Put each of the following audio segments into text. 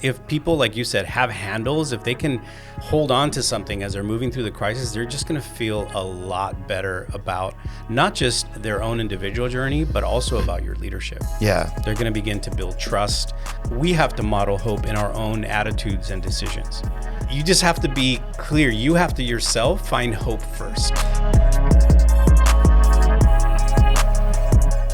If people, like you said, have handles, if they can hold on to something as they're moving through the crisis, they're just going to feel a lot better about not just their own individual journey, but also about your leadership. Yeah. They're going to begin to build trust. We have to model hope in our own attitudes and decisions. You just have to be clear. You have to yourself find hope first.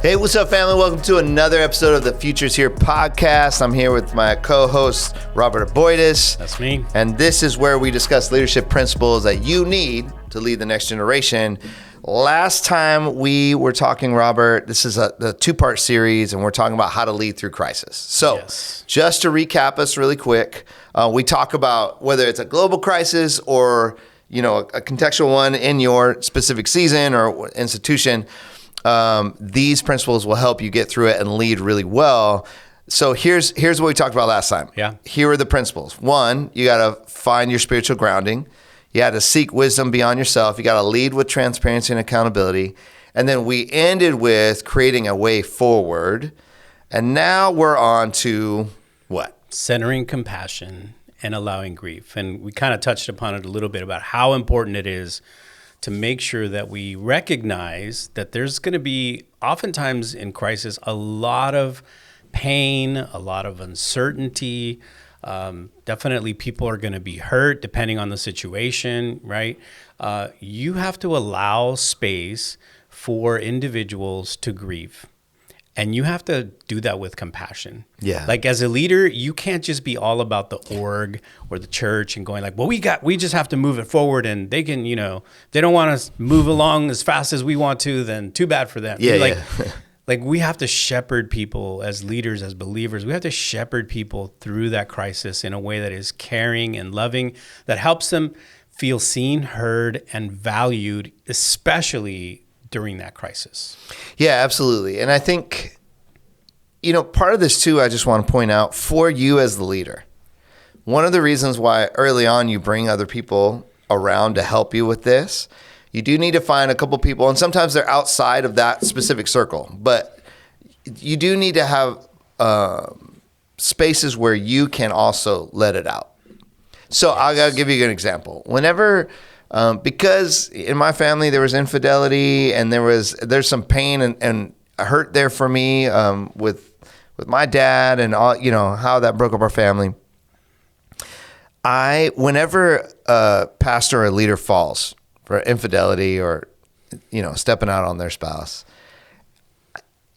Hey, what's up, family? Welcome to another episode of the Futures Here podcast. I'm here with my co-host, Robert Aboitis. That's me. And this is where we discuss leadership principles that you need to lead the next generation. Last time we were talking, Robert, this is the two-part series, and we're talking about how to lead through crisis. So Just to recap us really quick, we talk about whether it's a global crisis or, a contextual one in your specific season or institution. These principles will help you get through it and lead really well. So here's what we talked about last time. Yeah. Here are the principles. One, you got to find your spiritual grounding. You got to seek wisdom beyond yourself. You got to lead with transparency and accountability. And then we ended with creating a way forward. And now we're on to what? Centering compassion and allowing grief. And we kind of touched upon it a little bit about how important it is to make sure that we recognize that there's going to be, oftentimes in crisis, a lot of pain, a lot of uncertainty. Definitely people are going to be hurt depending on the situation, right? You have to allow space for individuals to grieve. And you have to do that with compassion. Yeah. Like as a leader, you can't just be all about the org or the church and going like, well, we just have to move it forward, and they can, they don't want to move along as fast as we want to, then too bad for them. Yeah. Like we have to shepherd people as leaders, as believers. We have to shepherd people through that crisis in a way that is caring and loving, that helps them feel seen, heard, and valued, especially during that crisis. Yeah, absolutely. And I think, part of this too, I just want to point out for you as the leader, one of the reasons why early on you bring other people around to help you with this, you do need to find a couple people, and sometimes they're outside of that specific circle, but you do need to have spaces where you can also let it out. So I'll give you an example. Whenever because in my family there was infidelity and there's some pain and hurt there for me with my dad and all, how that broke up our family. Whenever a pastor or a leader falls for infidelity or stepping out on their spouse,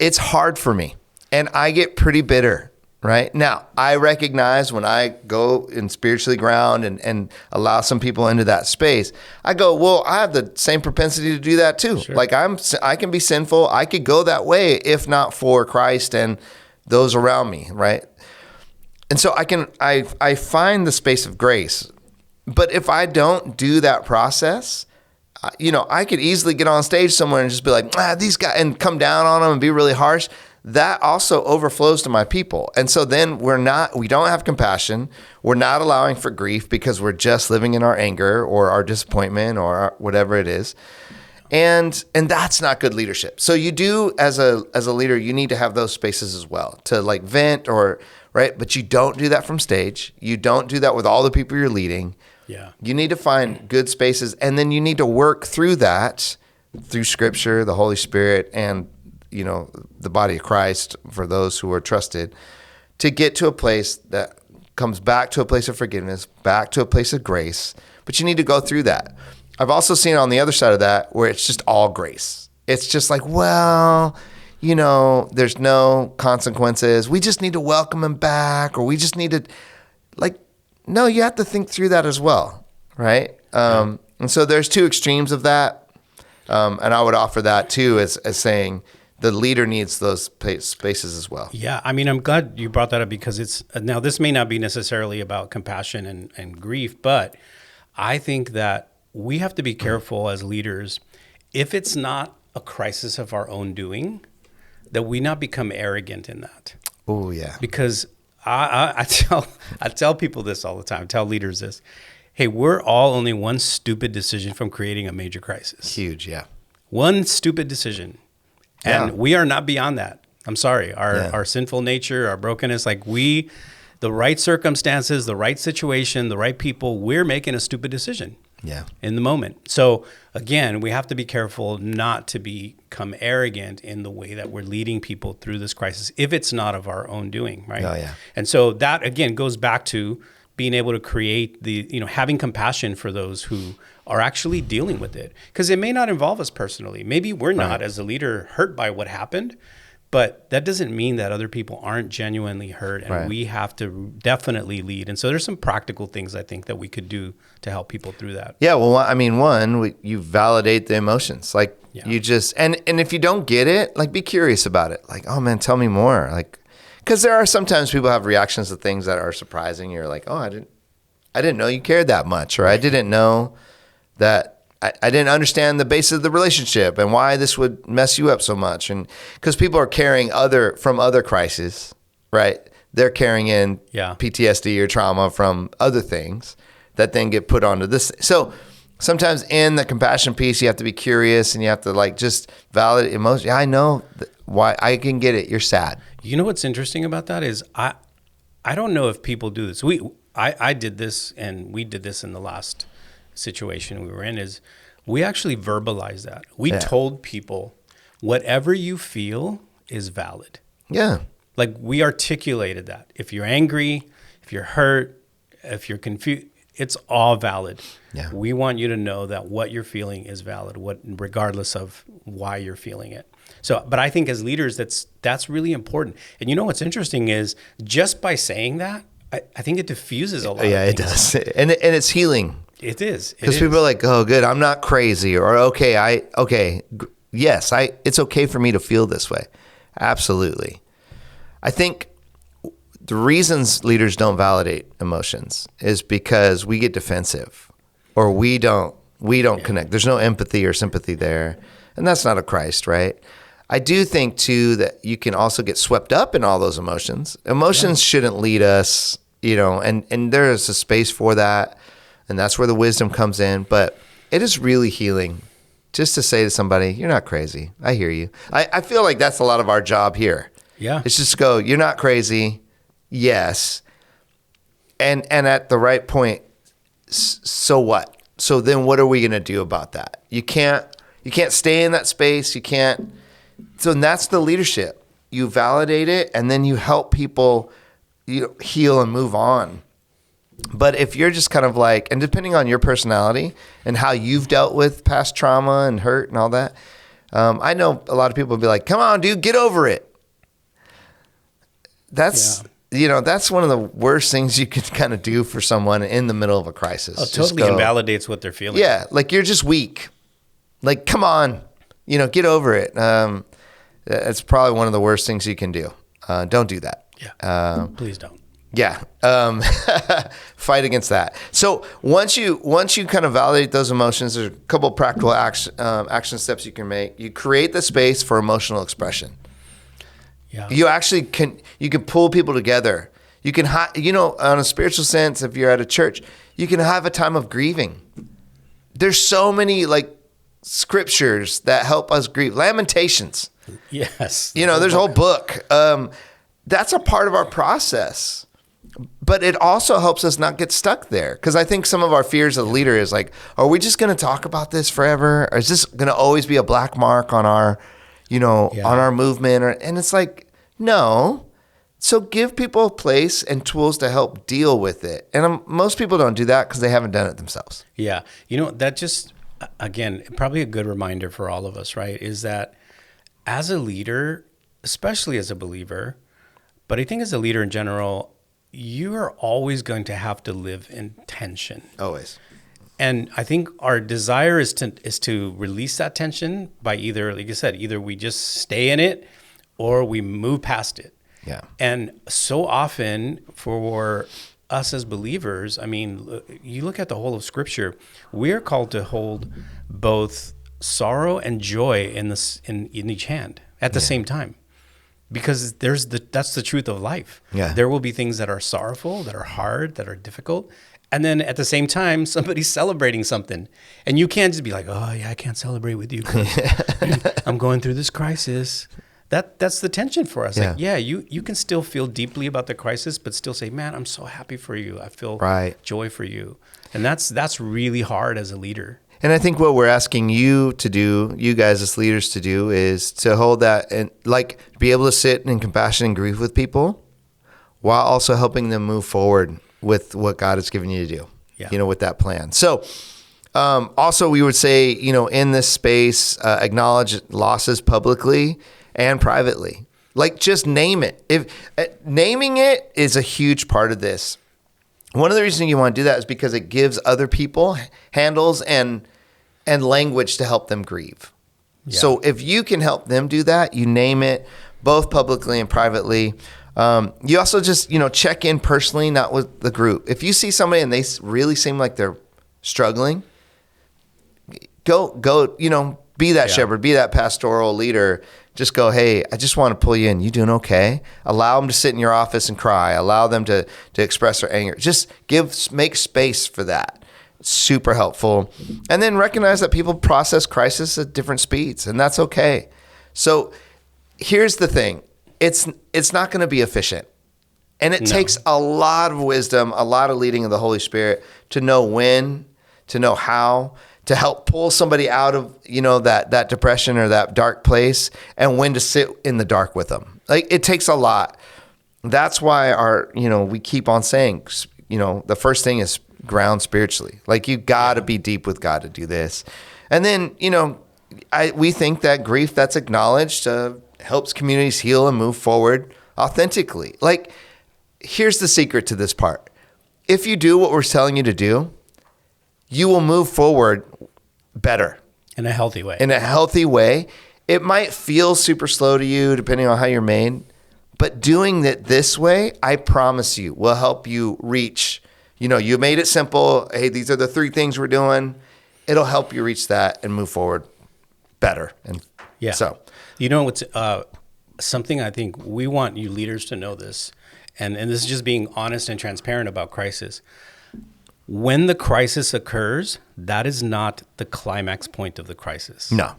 it's hard for me and I get pretty bitter. Right now, I recognize when I go and spiritually ground and allow some people into that space, I go, well, I have the same propensity to do that too. Sure. Like I can be sinful. I could go that way if not for Christ and those around me. Right. And so I find the space of grace, but if I don't do that process, I could easily get on stage somewhere and just be like, these guys, and come down on them and be really harsh. That also overflows to my people. And so then we don't have compassion. We're not allowing for grief because we're just living in our anger or our disappointment or whatever it is. And that's not good leadership. So you do, as a leader, you need to have those spaces as well to like vent right? But you don't do that from stage. You don't do that with all the people you're leading. Yeah. You need to find good spaces, and then you need to work through that through Scripture, the Holy Spirit, and the body of Christ for those who are trusted, to get to a place that comes back to a place of forgiveness, back to a place of grace. But you need to go through that. I've also seen on the other side of that where it's just all grace. It's just like, well, there's no consequences. We just need to welcome him back, or we just need to no, you have to think through that as well. Right. And so there's two extremes of that. And I would offer that too, as saying, the leader needs those spaces as well. Yeah, I mean, I'm glad you brought that up because now this may not be necessarily about compassion and grief, but I think that we have to be careful as leaders, if it's not a crisis of our own doing, that we not become arrogant in that. Oh yeah. Because I tell people this all the time, I tell leaders this, hey, we're all only one stupid decision from creating a major crisis. Huge, yeah. One stupid decision. And we are not beyond that. I'm sorry. Our sinful nature, our brokenness, the right circumstances, the right situation, the right people, we're making a stupid decision. Yeah. In the moment. So again, we have to be careful not to become arrogant in the way that we're leading people through this crisis if it's not of our own doing, right? Oh, yeah. And so that again goes back to being able to create having compassion for those who are actually dealing with it, because it may not involve us personally. Maybe we're not as a leader hurt by what happened, but that doesn't mean that other people aren't genuinely hurt, and we have to definitely lead. And so there's some practical things I think that we could do to help people through that. Yeah, well, I mean, you validate the emotions. Like you just, and if you don't get it, like be curious about it. Like, oh man, tell me more. Like, because there are sometimes people have reactions to things that are surprising. You're like, oh, I didn't know you cared that much, or I didn't know that. I didn't understand the basis of the relationship and why this would mess you up so much. And because people are carrying from other crises, right? They're carrying in PTSD or trauma from other things that then get put onto this. So sometimes in the compassion piece, you have to be curious and you have to like just validate emotion. Yeah, I know why. I can get it. You're sad. You know what's interesting about that is I don't know if people do this. I did this, and we did this in the last situation we were in, is we actually verbalized that. We told people whatever you feel is valid. Yeah. Like we articulated that. If you're angry, if you're hurt, if you're confused, it's all valid. Yeah. We want you to know that what you're feeling is valid, regardless of why you're feeling it. So, but I think as leaders, that's really important. And you know what's interesting is just by saying that, I think it diffuses a lot. Yeah, of it does, and it's healing. It is. Because people are like, oh, good, I'm not crazy, or yes, it's okay for me to feel this way. Absolutely. I think the reasons leaders don't validate emotions is because we get defensive, or we don't connect. There's no empathy or sympathy there, and that's not of Christ, right? I do think too that you can also get swept up in all those emotions. Emotions shouldn't lead us, and there is a space for that. And that's where the wisdom comes in. But it is really healing just to say to somebody, you're not crazy. I hear you. I feel like that's a lot of our job here. Yeah. It's just go, you're not crazy. Yes. And at the right point, so what? So then what are we going to do about that? You can't stay in that space. You can't. So that's the leadership. You validate it, and then you help people heal and move on. But if you're just kind of like, and depending on your personality and how you've dealt with past trauma and hurt and all that, I know a lot of people will be like, come on, dude, get over it. That's one of the worst things you can kind of do for someone in the middle of a crisis. Oh, totally invalidates what they're feeling. Yeah, like you're just weak. Like, come on, get over it. It's probably one of the worst things you can do. Don't do that. Yeah, please don't. Yeah. Fight against that. So once you kind of validate those emotions, there's a couple of practical action steps you can make. You create the space for emotional expression. Yeah. You actually can pull people together. You can, on a spiritual sense, if you're at a church, you can have a time of grieving. There's so many like scriptures that help us grieve. Lamentations. Yes. There's a whole book. That's a part of our process. But it also helps us not get stuck there. Because I think some of our fears as a leader is like, are we just going to talk about this forever? Or is this going to always be a black mark on our, on our movement? And it's like, no. So give people a place and tools to help deal with it. And most people don't do that because they haven't done it themselves. Yeah. That just, again, probably a good reminder for all of us, right? Is that as a leader, especially as a believer, but I think as a leader in general, you are always going to have to live in tension. Always. And I think our desire is to release that tension by either, like you said, either we just stay in it or we move past it. Yeah. And so often for us as believers, I mean, you look at the whole of Scripture, we're called to hold both sorrow and joy in each hand at the same time. Because that's the truth of life. Yeah. There will be things that are sorrowful, that are hard, that are difficult. And then at the same time, somebody's celebrating something. And you can't just be like, oh, yeah, I can't celebrate with you. I'm going through this crisis. that's the tension for us. Yeah. Like, yeah, you can still feel deeply about the crisis, but still say, man, I'm so happy for you. I feel Right. joy for you. And that's really hard as a leader. And I think what we're asking you to do, you guys as leaders to do, is to hold that and like be able to sit in compassion and grief with people while also helping them move forward with what God has given you to do, Yeah. with that plan. So also we would say, in this space, acknowledge losses publicly and privately. Like just name it. Naming it is a huge part of this. One of the reasons you want to do that is because it gives other people handles and language to help them grieve. Yeah. So if you can help them do that, you name it both publicly and privately. You also just, check in personally, not with the group. If you see somebody and they really seem like they're struggling, go, be that shepherd, be that pastoral leader. Just go, hey, I just want to pull you in. You doing okay? Allow them to sit in your office and cry. Allow them to express their anger. Just make space for that. It's super helpful. And then recognize that people process crisis at different speeds, and that's okay. So here's the thing. It's not going to be efficient. And it takes a lot of wisdom, a lot of leading of the Holy Spirit to know when, to know how, to help pull somebody out of, that depression or that dark place, and when to sit in the dark with them. Like, it takes a lot. That's why we keep on saying, the first thing is ground spiritually. Like, you got to be deep with God to do this. And then, we think that grief that's acknowledged helps communities heal and move forward authentically. Like, here's the secret to this part. If you do what we're telling you to do, you will move forward better. In a healthy way. In a healthy way. It might feel super slow to you depending on how you're made, but doing it this way, I promise you, will help you reach, you made it simple. Hey, these are the 3 things we're doing. It'll help you reach that and move forward better. And so, what's something I think we want you leaders to know this, and this is just being honest and transparent about crisis. When the crisis occurs, that is not the climax point of the crisis. No.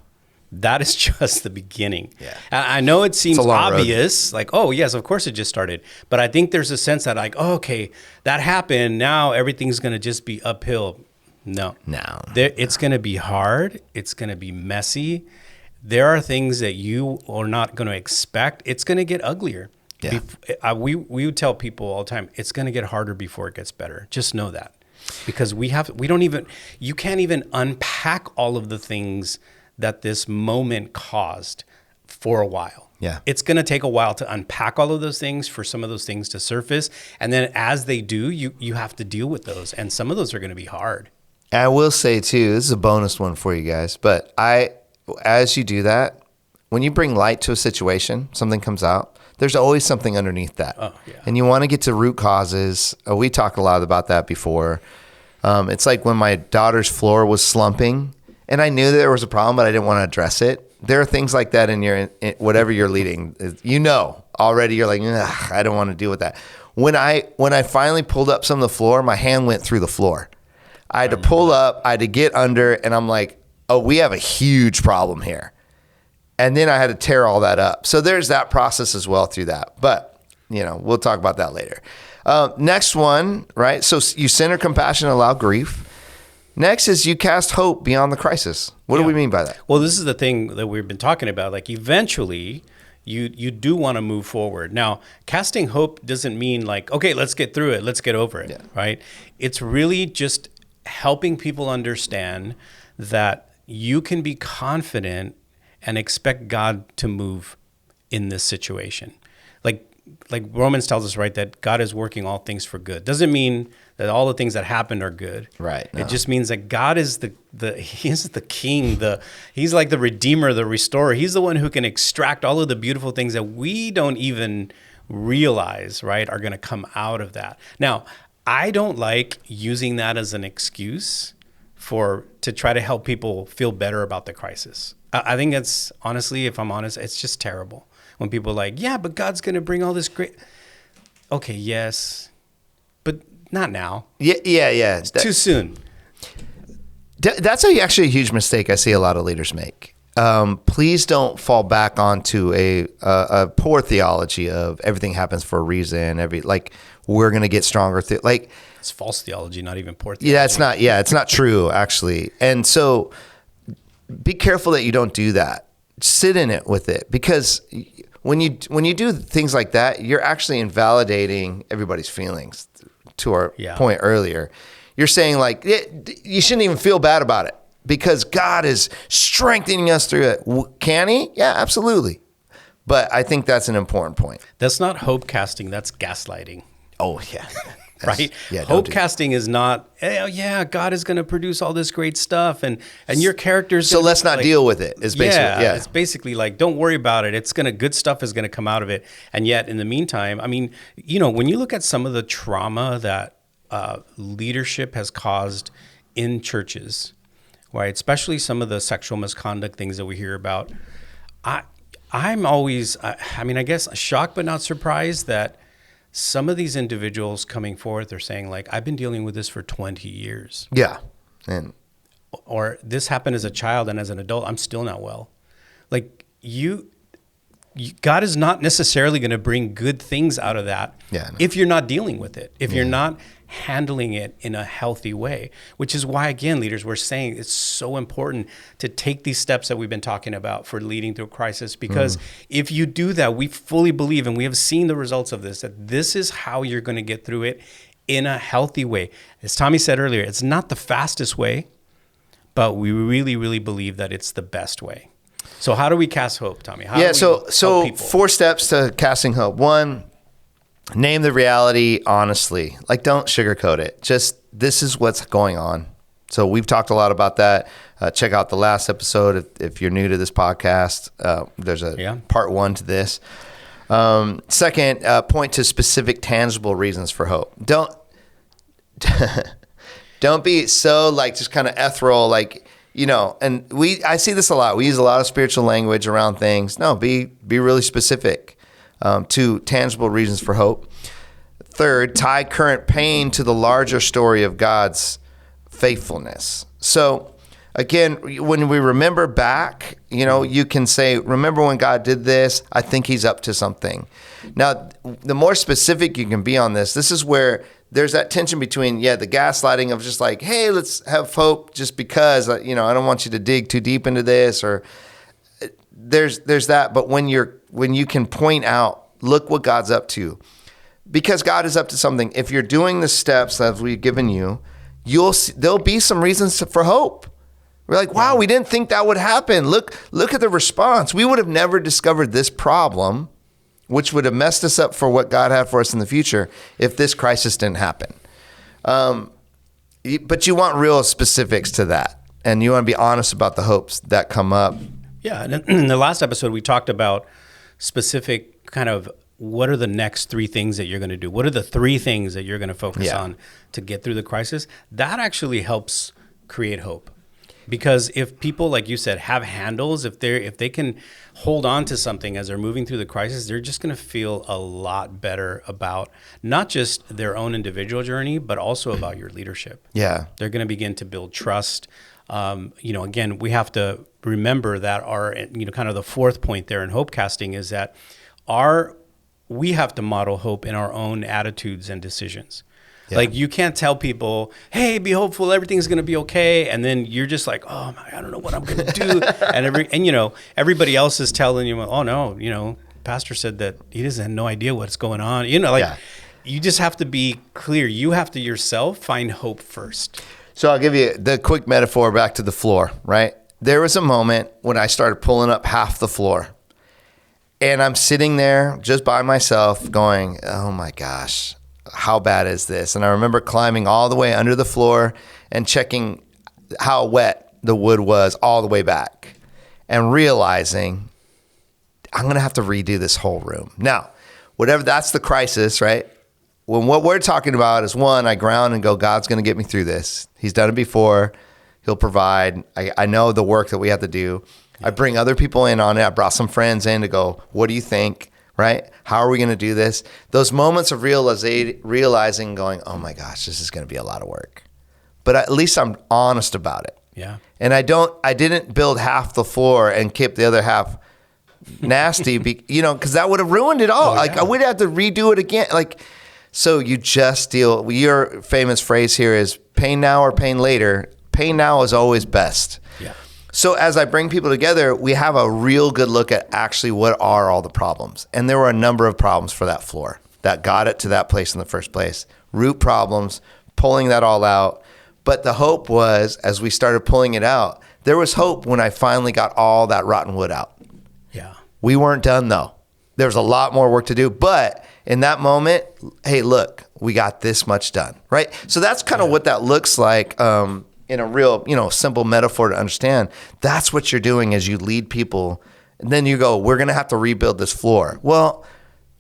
That is just the beginning. Yeah. I know it seems a long obvious, like, oh, yes, of course it just started. But I think there's a sense that like, oh, okay, that happened. Now everything's going to just be uphill. No. It's going to be hard. It's going to be messy. There are things that you are not going to expect. It's going to get uglier. Yeah. We would tell people all the time, it's going to get harder before it gets better. Just know that. Because you can't even unpack all of the things that this moment caused for a while. Yeah. It's going to take a while to unpack all of those things, for some of those things to surface. And then as they do, you have to deal with those. And some of those are going to be hard. I will say too, this is a bonus one for you guys, but as you do that, when you bring light to a situation, something comes out, there's always something underneath that. Oh, yeah. And you want to get to root causes. We talked a lot about that before. It's like when my daughter's floor was slumping and I knew that there was a problem, but I didn't want to address it. There are things like that in whatever you're leading. Already you're like, I don't want to deal with that. When I finally pulled up some of the floor, my hand went through the floor. I had to pull up, I had to get under, and I'm like, oh, we have a huge problem here. And then I had to tear all that up. So there's that process as well through that. But, we'll talk about that later. Next one, right? So you center compassion, allow grief. Next is you cast hope beyond the crisis. What do we mean by that? Well, this is the thing that we've been talking about. Like, eventually, you do want to move forward. Now, casting hope doesn't mean like, okay, let's get through it. Let's get over it, right? It's really just helping people understand that you can be confident and expect God to move in this situation. Like Romans tells us, right, that God is working all things for good. Doesn't mean that all the things that happened are good. Right. No. It just means that God is He's the king, He's like the redeemer, the restorer. He's the one who can extract all of the beautiful things that we don't even realize, right, are going to come out of that. Now, I don't like using that as an excuse to try to help people feel better about the crisis. I think it's, honestly, if I'm honest, it's just terrible. When people are like, yeah, but God's going to bring all this great. Okay, yes, but not now. Yeah. It's too soon. That's actually a huge mistake I see a lot of leaders make. please don't fall back onto a poor theology of everything happens for a reason. We're going to get stronger. It's false theology, not even poor theology. It's not true actually. And so be careful that you don't do that. Sit in it with it, because when you do things like that, you're actually invalidating everybody's feelings. To our point earlier, you're saying like you shouldn't even feel bad about it because God is strengthening us through it. Can He? Yeah, absolutely. But I think that's an important point. That's not hope casting. That's gaslighting. Oh yeah. Right? Yeah, hope casting is not, God is going to produce all this great stuff and your characters. So let's not deal with it. It's basically, it's basically like, don't worry about it. Good stuff is going to come out of it. And yet in the meantime, I mean, when you look at some of the trauma that leadership has caused in churches, right? Especially some of the sexual misconduct things that we hear about. I'm always, I guess shocked, but not surprised that some of these individuals coming forth are saying like, I've been dealing with this for 20 years. Yeah. Or this happened as a child and as an adult, I'm still not well. Like God is not necessarily going to bring good things out of that if you're not dealing with it, if you're not handling it in a healthy way, which is why, again, leaders, we're saying it's so important to take these steps that we've been talking about for leading through a crisis, because if you do that, we fully believe, and we have seen the results of this, that this is how you're going to get through it in a healthy way. As Tommy said earlier, it's not the fastest way, but we really, really believe that it's the best way. So how do we cast hope, Tommy? So 4 steps to casting hope. 1, name the reality honestly. Like, don't sugarcoat it. Just, this is what's going on. So we've talked a lot about that. Check out the last episode if you're new to this podcast. There's a part 1 to this. Second, point to specific, tangible reasons for hope. Don't be so like just kind of ethereal, like, and I see this a lot. We use a lot of spiritual language around things. No, be really specific to tangible reasons for hope. Third, tie current pain to the larger story of God's faithfulness. So again, when we remember back, you can say, remember when God did this? I think He's up to something. Now, the more specific you can be on this is where there's that tension between, the gaslighting of just like, hey, let's have hope just because, I don't want you to dig too deep into this, or there's that. But when you can point out, look what God's up to, because God is up to something. If you're doing the steps as we've given you, there'll be some reasons for hope. We're like, wow, we didn't think that would happen. Look at the response. We would have never discovered this problem, which would have messed us up for what God had for us in the future if this crisis didn't happen. But you want real specifics to that, and you want to be honest about the hopes that come up. Yeah, and in the last episode, we talked about specific kind of what are the next 3 things that you're going to do? What are the 3 things that you're going to focus on to get through the crisis? That actually helps create hope. Because if people, like you said, have handles, if they can hold on to something as they're moving through the crisis, they're just going to feel a lot better about not just their own individual journey, but also about your leadership. Yeah, they're going to begin to build trust. Again, we have to remember that our, kind of the 4th point there in hope casting is that we have to model hope in our own attitudes and decisions. Yeah. Like, you can't tell people, hey, be hopeful, everything's going to be okay. And then you're just like, oh, I don't know what I'm going to do. and everybody else is telling you, oh, no, pastor said that he doesn't have no idea what's going on. You just have to be clear. You have to yourself find hope first. So I'll give you the quick metaphor back to the floor, right? There was a moment when I started pulling up half the floor. And I'm sitting there just by myself going, oh my gosh, how bad is this? And I remember climbing all the way under the floor and checking how wet the wood was all the way back and realizing I'm going to have to redo this whole room. Now, whatever, that's the crisis, right? When what we're talking about is, 1, I ground and go, God's going to get me through this. He's done it before. He'll provide. I know the work that we have to do. I bring other people in on it. I brought some friends in to go, what do you think? Right? How are we going to do this? Those moments of realizing going, oh my gosh, this is going to be a lot of work. But at least I'm honest about it. Yeah. And I didn't build half the floor and keep the other half nasty, because that would have ruined it all. Oh, Like yeah. I would have to redo it again. Like, so you just deal. Your famous phrase here is pain now or pain later. Pain now is always best. Yeah. So as I bring people together, we have a real good look at actually what are all the problems. And there were a number of problems for that floor that got it to that place in the first place. Root problems, pulling that all out. But the hope was, as we started pulling it out, there was hope when I finally got all that rotten wood out. Yeah. We weren't done though. There was a lot more work to do. But in that moment, hey, look, we got this much done, right? So that's kind of what that looks like in a real, simple metaphor to understand. That's what you're doing as you lead people. And then you go, we're going to have to rebuild this floor. Well,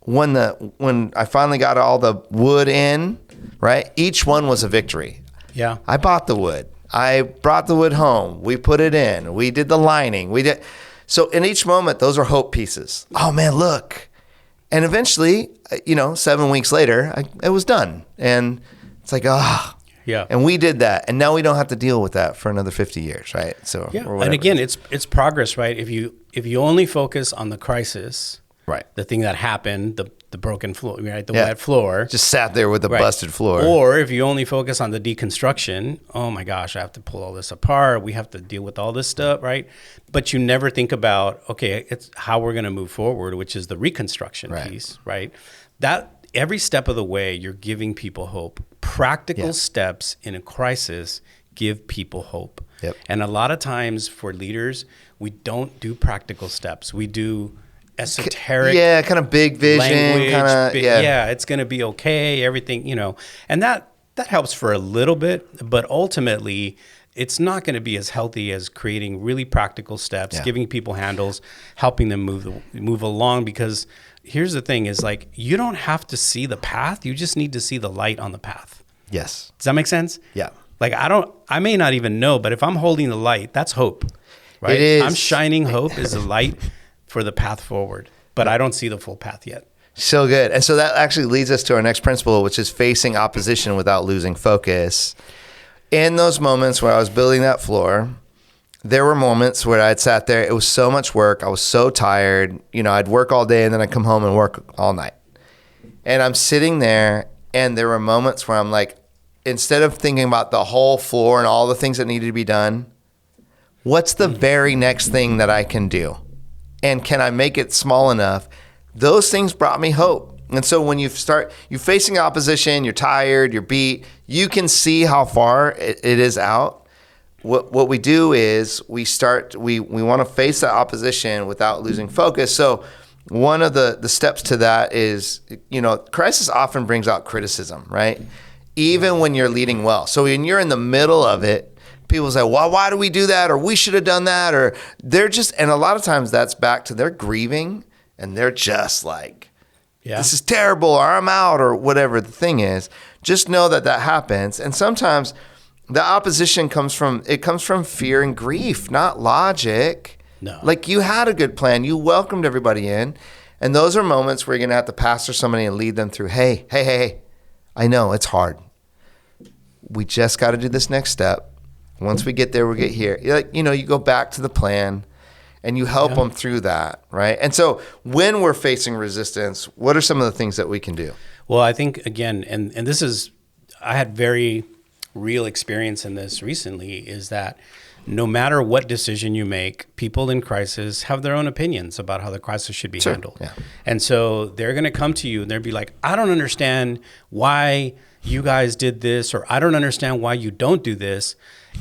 when I finally got all the wood in, right, each one was a victory. Yeah. I bought the wood. I brought the wood home. We put it in. We did the lining. So in each moment, those are hope pieces. Oh man, look. And eventually, 7 weeks later, it was done. And it's like, Yeah. And we did that. And now we don't have to deal with that for another 50 years, right? So, Yeah. or And whatever. again, it's progress, right? If you only focus on the crisis, Right. the thing that happened, the broken floor, right? The Yeah. wet floor. Just sat there with a Right. busted floor. Or if you only focus on the deconstruction, oh my gosh, I have to pull all this apart. We have to deal with all this stuff, right? But you never think about, okay, it's how we're going to move forward, which is the reconstruction Right. piece, right? That every step of the way, you're giving people hope. Practical Yeah. steps in a crisis give people hope. Yep. And a lot of times for leaders, we don't do practical steps. We do esoteric Yeah, kind of big vision, language, kind of, yeah, it's going to be okay, everything, and that helps for a little bit, but ultimately it's not going to be as healthy as creating really practical steps, Yeah. giving people handles, helping them move along. Because here's the thing is, like, you don't have to see the path, you just need to see the light on the path. Yes. Does that make sense? Yeah. Like, I may not even know, but if I'm holding the light, that's hope, right? It is. I'm shining hope as the light for the path forward, but I don't see the full path yet. So good. And so that actually leads us to our next principle, which is facing opposition without losing focus. In those moments where I was building that floor, there were moments where I'd sat there. It was so much work. I was so tired. I'd work all day and then I'd come home and work all night. And I'm sitting there, and there were moments where I'm like, instead of thinking about the whole floor and all the things that needed to be done, what's the very next thing that I can do? And can I make it small enough? Those things brought me hope. And so when you're facing opposition, you're tired, you're beat, you can see how far it is out. What we do is we want to face that opposition without losing focus. So one of the steps to that is, crisis often brings out criticism, right? Even when you're leading well. So when you're in the middle of it, people say, well, why do we do that? Or we should have done that. Or and a lot of times that's back to they're grieving and they're just like, this is terrible, or I'm out, or whatever the thing is. Just know that happens. And sometimes the opposition comes from fear and grief, not logic. No. Like, you had a good plan. You welcomed everybody in. And those are moments where you're going to have to pastor somebody and lead them through, hey, I know it's hard. We just got to do this next step. Once we get there, we'll get here. You go back to the plan and you help them through that, right? And so when we're facing resistance, what are some of the things that we can do? Well, I think, again, and this is, I had very real experience in this recently, is that no matter what decision you make, people in crisis have their own opinions about how the crisis should be handled. Yeah. And so they're going to come to you and they'll be like, I don't understand why you guys did this, or I don't understand why you don't do this.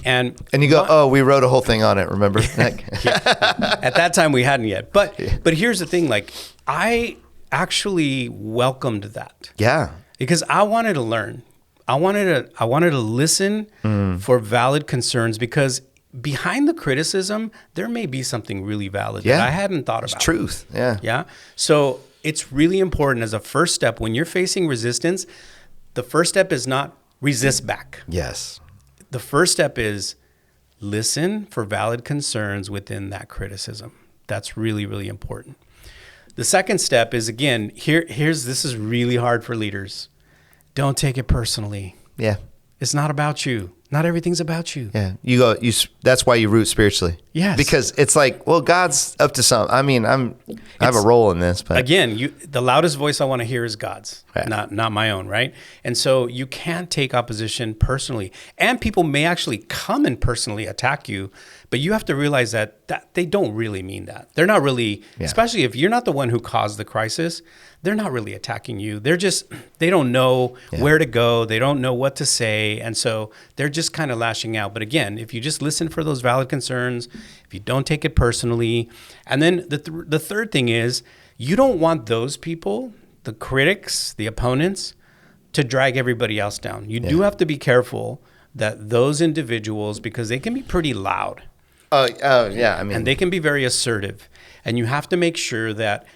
And you go, oh, we wrote a whole thing on it, remember? At that time we hadn't yet. But here's the thing, like, I actually welcomed that. Yeah. Because I wanted to learn. I wanted to listen for valid concerns, because behind the criticism, there may be something really valid that I hadn't thought about. It's truth. Yeah. Yeah. So it's really important as a first step when you're facing resistance. The first step is not resist back. Yes. The first step is listen for valid concerns within that criticism. That's really, really important. The second step is, again, this is really hard for leaders. Don't take it personally. Yeah. It's not about you. Not everything's about you. Yeah. That's why you root spiritually. Yes. Because it's like, well, God's up to something. I mean, I have a role in this, but again, the loudest voice I want to hear is God's, Right. not my own, right? And so you can't take opposition personally. And people may actually come and personally attack you, but you have to realize that they don't really mean that. They're not really, especially if you're not the one who caused the crisis, they're not really attacking you. They don't know where to go. They don't know what to say. And so they're just kind of lashing out. But again, if you just listen for those valid concerns, if you don't take it personally, and then the third thing is you don't want those people, the critics, the opponents, to drag everybody else down. You do have to be careful that those individuals, because they can be pretty loud. oh yeah, I mean, And they can be very assertive. And you have to make sure that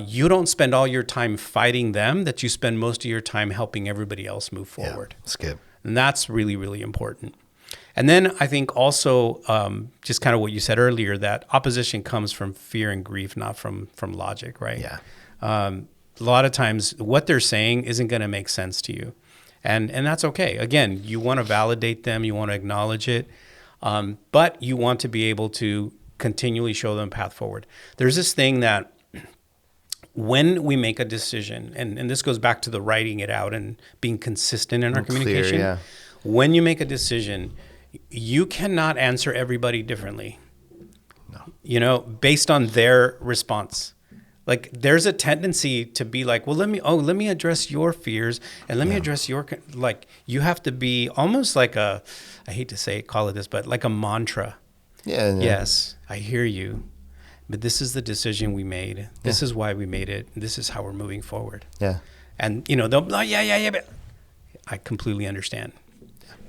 you don't spend all your time fighting them, that you spend most of your time helping everybody else move forward. that's good. And that's really, really important. And then I think also just kind of what you said earlier, that opposition comes from fear and grief, not from logic, right? Yeah. A lot of times what they're saying isn't going to make sense to you. And that's okay. Again, you want to validate them, you want to acknowledge it, but you want to be able to continually show them a path forward. There's this thing that when we make a decision, and this goes back to the writing it out and being consistent in our communication. yeah. When you make a decision, you cannot answer everybody differently. No. Based on their response. Like there's a tendency to be like, well, let me address your fears and let me address you have to be almost like I hate to call it this, but like a mantra. Yeah. Yes, I hear you. But this is the decision we made. This is why we made it. This is how we're moving forward. Yeah. And, they'll be like, yeah. But I completely understand.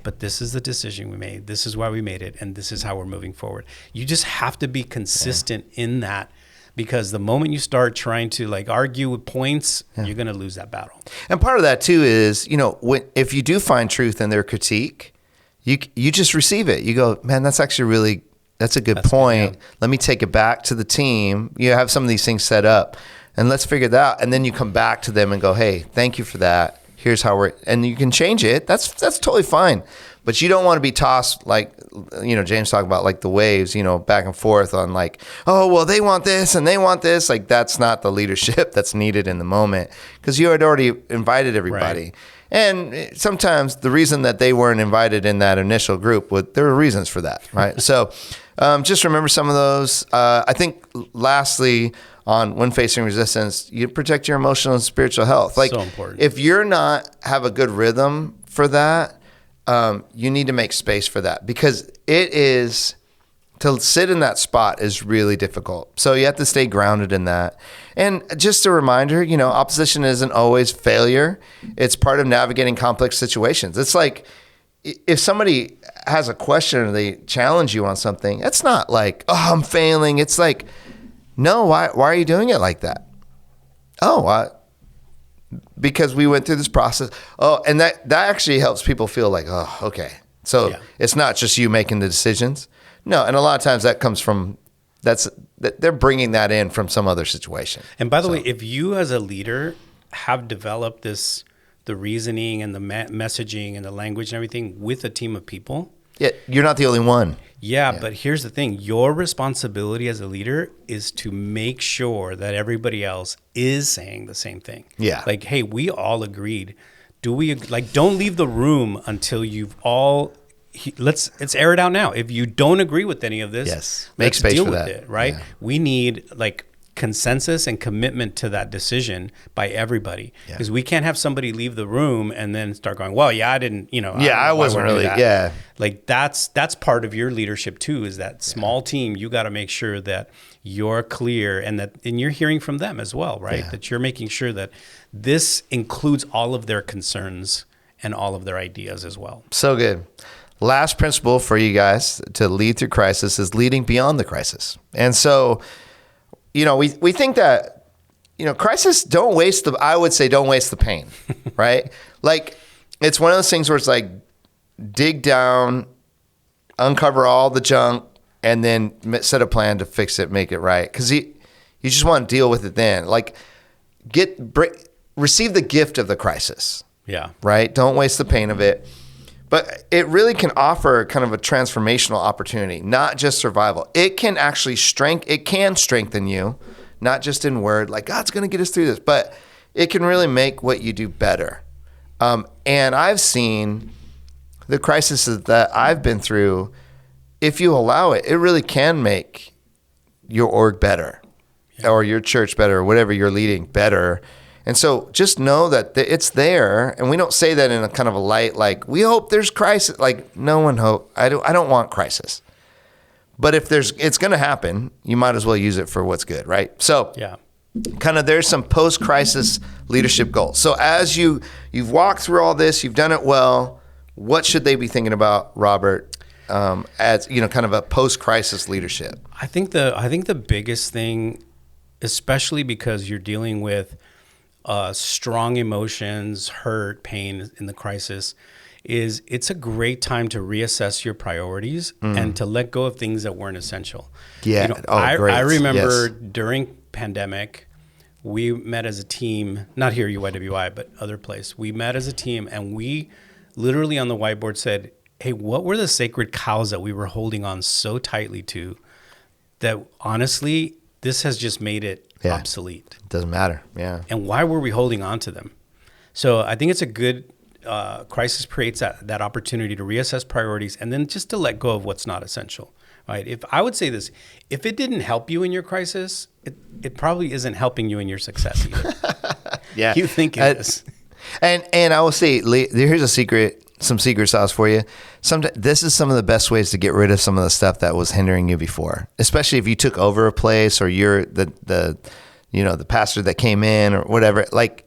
But this is the decision we made. This is why we made it. And this is how we're moving forward. You just have to be consistent in that, because the moment you start trying to argue with points, you're going to lose that battle. And part of that too is, if you do find truth in their critique, you just receive it. You go, man, that's actually that's a good point. Good, yeah. Let me take it back to the team. You have some of these things set up and let's figure that out. And then you come back to them and go, hey, thank you for that. Here's how and you can change it. That's totally fine. But you don't want to be tossed James talked about the waves, back and forth on oh, well, they want this and they want this. That's not the leadership that's needed in the moment, because you had already invited everybody. Right. And sometimes the reason that they weren't invited in that initial group, there were reasons for that, right? So just remember some of those. I think lastly, on when facing resistance, you protect your emotional and spiritual health. So important. If you're not have a good rhythm for that, you need to make space for that, because it is to sit in that spot is really difficult. So you have to stay grounded in that. And just a reminder, opposition isn't always failure. It's part of navigating complex situations. It's like if somebody has a question or they challenge you on something, it's not like, oh, I'm failing. It's like, no, why are you doing it like that? Because we went through this process. Oh, and that actually helps people feel like, oh, okay. So It's not just you making the decisions. No, and a lot of times that comes from they're bringing that in from some other situation. And by the way, if you as a leader have developed the reasoning and the messaging and the language and everything with a team of people. Yeah, you're not the only one. Yeah, but here's the thing. Your responsibility as a leader is to make sure that everybody else is saying the same thing. Yeah. Hey, we all agreed. Don't leave the room until you've all... Let's air it out now. If you don't agree with any of this, make let's space deal for with that. it, right? Yeah. We need consensus and commitment to that decision by everybody, because we can't have somebody leave the room and then start going, well, I didn't, I wasn't really, that's part of your leadership too, is that small team. You got to make sure that you're clear and you're hearing from them as well, right? That you're making sure that this includes all of their concerns and all of their ideas as well. So good. Last principle for you guys to lead through crisis is leading beyond the crisis. And so, we think that, crisis, don't waste the pain, right? It's one of those things where it's dig down, uncover all the junk, and then set a plan to fix it, make it right. Because you just want to deal with it then. Receive the gift of the crisis. Yeah. Right? Don't waste the pain of it. But it really can offer kind of a transformational opportunity, not just survival. It can actually strengthen you, not just in word, like God's going to get us through this, but it can really make what you do better. And I've seen the crises that I've been through, if you allow it, it really can make your org better, or your church better, or whatever you're leading better. And so just know that it's there. And we don't say that in a kind of a light, like, we hope there's crisis. Like, no one hope. I don't want crisis. But if it's going to happen, you might as well use it for what's good, right? So Yeah. kind of there's some post-crisis leadership goals. So as you've walked through all this, you've done it well, what should they be thinking about, Robert, as kind of a post-crisis leadership? I think the biggest thing, especially because you're dealing with strong emotions, hurt, pain in the crisis, is it's a great time to reassess your priorities and to let go of things that weren't essential. Yeah. Great. I remember Yes. during pandemic, we met as a team, not here at UYWI, but other place. We met as a team, and we literally on the whiteboard said, hey, what were the sacred cows that we were holding on so tightly to that honestly, this has just made it obsolete. Doesn't matter. Yeah. And why were we holding on to them? So I think it's a good crisis creates that opportunity to reassess priorities and then just to let go of what's not essential, right? If I would say this, if it didn't help you in your crisis, it probably isn't helping you in your success either. Yeah. You think it is. And I will say, here's some secret sauce for you. This is some of the best ways to get rid of some of the stuff that was hindering you before, especially if you took over a place or you're the pastor that came in or whatever. Like,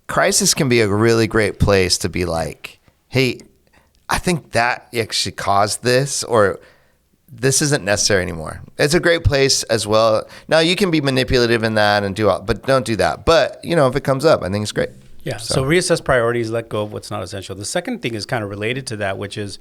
crisis can be a really great place to be like, hey, I think that actually caused this, or this isn't necessary anymore. It's a great place as well. Now, you can be manipulative in that and but don't do that. But, if it comes up, I think it's great. Yeah. So reassess priorities, let go of what's not essential. The second thing is kind of related to that, which is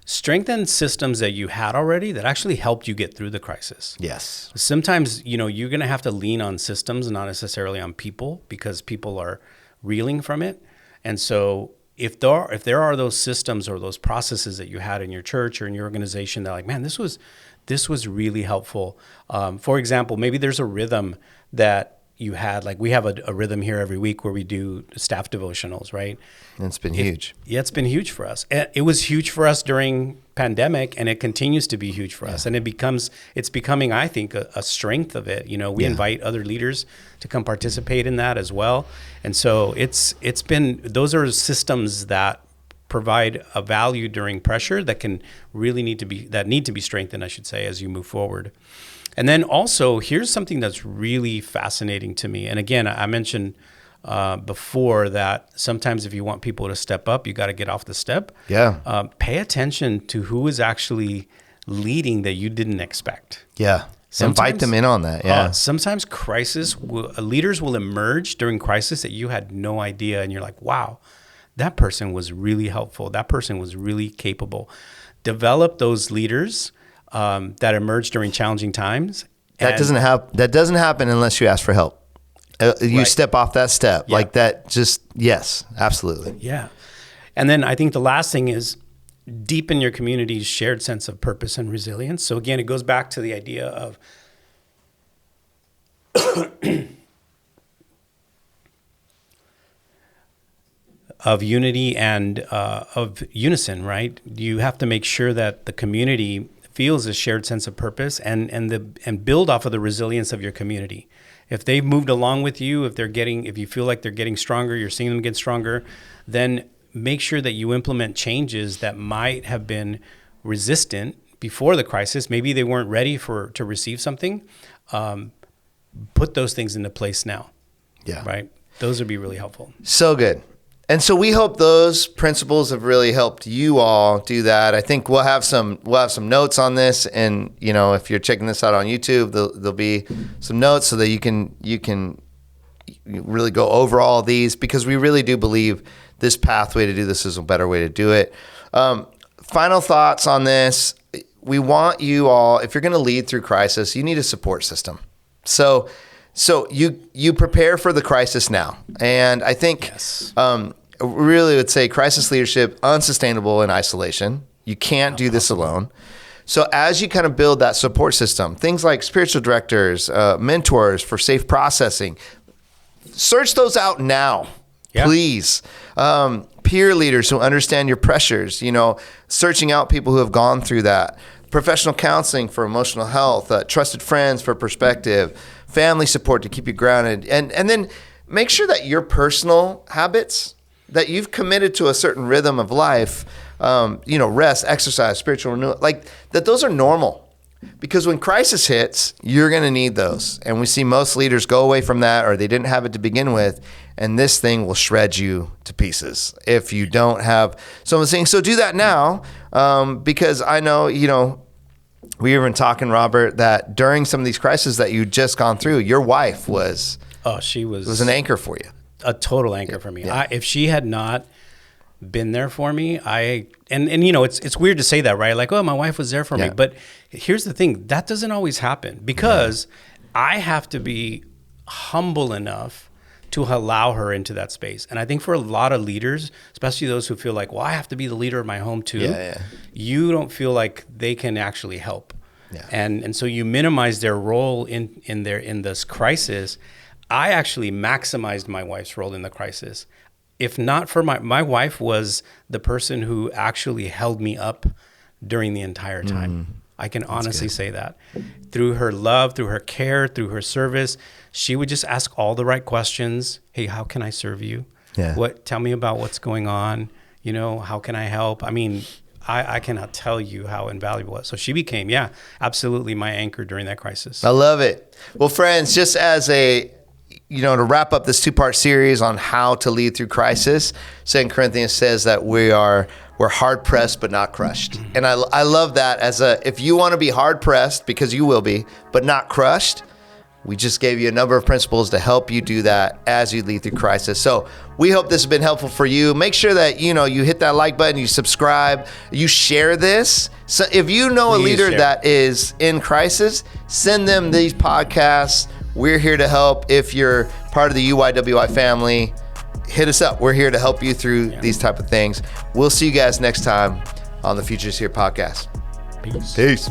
strengthen systems that you had already that actually helped you get through the crisis. Yes. Sometimes, you're going to have to lean on systems, not necessarily on people, because people are reeling from it. And so if there are those systems or those processes that you had in your church or in your organization that like, man, this was really helpful. For example, maybe there's a rhythm that you had, like we have a rhythm here every week where we do staff devotionals, right? And it's been huge. Yeah, it's been huge for us. It was huge for us during pandemic, and it continues to be huge for us. And it's becoming, I think, a strength of it. We invite other leaders to come participate in that as well. And so those are systems that provide a value during pressure that need to be strengthened, I should say, as you move forward. And then also, here's something that's really fascinating to me. And again, I mentioned before that sometimes if you want people to step up, you got to get off the step. Yeah. Pay attention to who is actually leading that you didn't expect. Yeah. Invite them in on that. Yeah. Sometimes leaders will emerge during crisis that you had no idea. And you're like, wow, that person was really helpful. That person was really capable. Develop those leaders that emerge during challenging times. That doesn't happen unless you ask for help. You Right. step off that step Yeah. like that. Yes, absolutely. Yeah. And then I think the last thing is deepen your community's shared sense of purpose and resilience. So again, it goes back to the idea of unity and of unison, right? You have to make sure that the community feels a shared sense of purpose and build off of the resilience of your community. If they've moved along with you, if you feel like they're getting stronger, you're seeing them get stronger, then make sure that you implement changes that might have been resistant before the crisis. Maybe they weren't ready to receive something. Put those things into place now. Yeah. Right. Those would be really helpful. So good. And so we hope those principles have really helped you all do that. I think we'll have some notes on this, and if you're checking this out on YouTube, there'll be some notes so that you can really go over all of these, because we really do believe this pathway to do this is a better way to do it. Final thoughts on this. We want you all, if you're going to lead through crisis, you need a support system. So you prepare for the crisis now. And I think Yes. really would say crisis leadership, unsustainable in isolation. You can't do this alone. So as you kind of build that support system, things like spiritual directors, mentors for safe processing, search those out now, please. Peer leaders who understand your pressures, searching out people who have gone through that. Professional counseling for emotional health, trusted friends for perspective, family support to keep you grounded. And then make sure that your personal habits, that you've committed to a certain rhythm of life, rest, exercise, spiritual renewal, like that those are normal. Because when crisis hits, you're going to need those. And we see most leaders go away from that, or they didn't have it to begin with. And this thing will shred you to pieces if you don't have someone saying, so do that now. Because I know, we were talking, Robert, that during some of these crises that you just gone through, your wife was an anchor for you. A total anchor for me. Yeah. If she had not been there for me, it's weird to say that, right? Like, oh, my wife was there for me. But here's the thing, that doesn't always happen, because I have to be humble enough to allow her into that space. And I think for a lot of leaders, especially those who feel like, well, I have to be the leader of my home too, you don't feel like they can actually help. Yeah. And so you minimize their role in this crisis. I actually maximized my wife's role in the crisis. If not for my wife was the person who actually held me up during the entire time. I can honestly say that. Through her love, through her care, through her service, she would just ask all the right questions. Hey, how can I serve you? Tell me about what's going on. How can I help? I mean, I cannot tell you how invaluable it was. So she became, absolutely my anchor during that crisis. I love it. Well, friends, just as to wrap up this 2-part series on how to lead through crisis, 2 Corinthians says that we're hard pressed but not crushed. And I love that if you want to be hard pressed, because you will be, but not crushed, we just gave you a number of principles to help you do that as you lead through crisis. So we hope this has been helpful for you. Make sure that, you hit that like button, you subscribe, you share this. So if you know a leader that is in crisis, send them these podcasts. We're here to help. If you're part of the UYWI family, hit us up. We're here to help you through these type of things. We'll see you guys next time on the Futures Here podcast. Peace. Peace.